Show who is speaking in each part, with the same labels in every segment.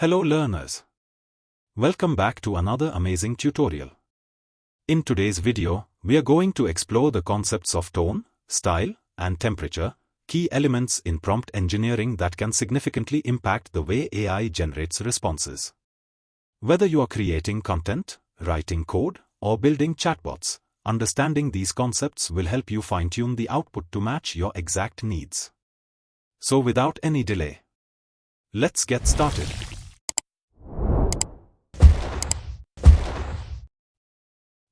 Speaker 1: Hello learners. Welcome back to another amazing tutorial. In today's video, we are going to explore the concepts of tone, style, and temperature, key elements in prompt engineering that can significantly impact the way AI generates responses. Whether you are creating content, writing code, or building chatbots, understanding these concepts will help you fine-tune the output to match your exact needs. So without any delay, let's get started.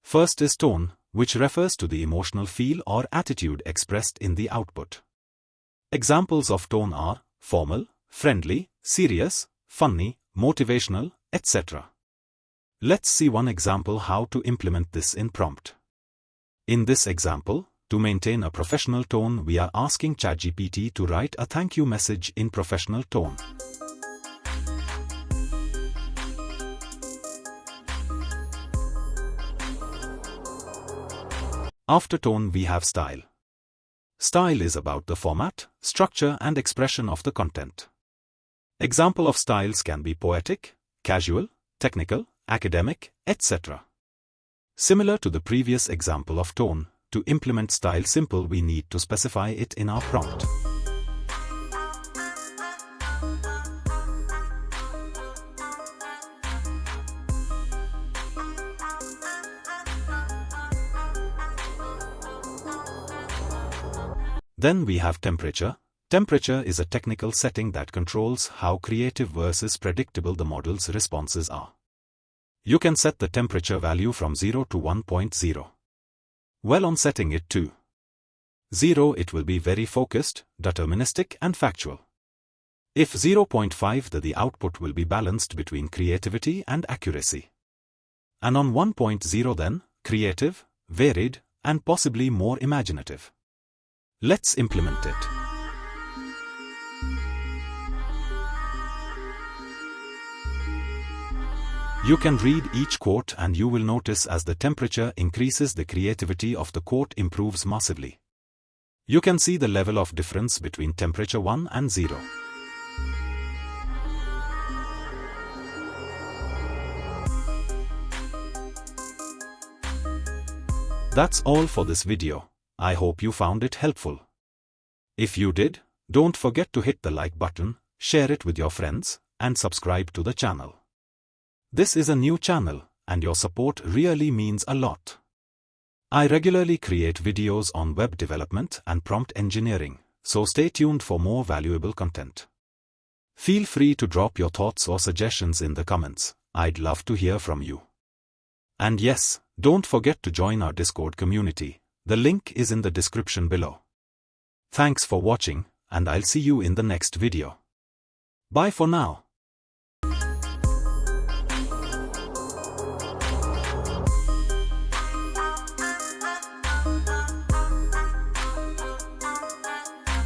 Speaker 1: First is tone, which refers to the emotional feel or attitude expressed in the output. Examples of tone are formal, friendly, serious, funny, motivational, etc. Let's see one example how to implement this in prompt. In this example, to maintain a professional tone, we are asking ChatGPT to write a thank you message in professional tone. After tone we have style. Style is about the format, structure and expression of the content. Example of styles can be poetic, casual, technical, academic, etc. Similar to the previous example of tone, to implement style simple we need to specify it in our prompt. Then we have temperature. Temperature is a technical setting that controls how creative versus predictable the model's responses are. You can set the temperature value from 0 to 1.0. Well, on setting it to 0, it will be very focused, deterministic and factual. If 0.5, the output will be balanced between creativity and accuracy. And on 1.0 then, creative, varied, and possibly more imaginative. Let's implement it. You can read each quote and you will notice as the temperature increases, the creativity of the quote improves massively. You can see the level of difference between temperature 1 and 0. That's all for this video. I hope you found it helpful. If you did, don't forget to hit the like button, share it with your friends, and subscribe to the channel. This is a new channel, and your support really means a lot. I regularly create videos on web development and prompt engineering, so stay tuned for more valuable content. Feel free to drop your thoughts or suggestions in the comments. I'd love to hear from you. And yes, don't forget to join our Discord community. The link is in the description below. Thanks for watching, and I'll see you in the next video. Bye for now.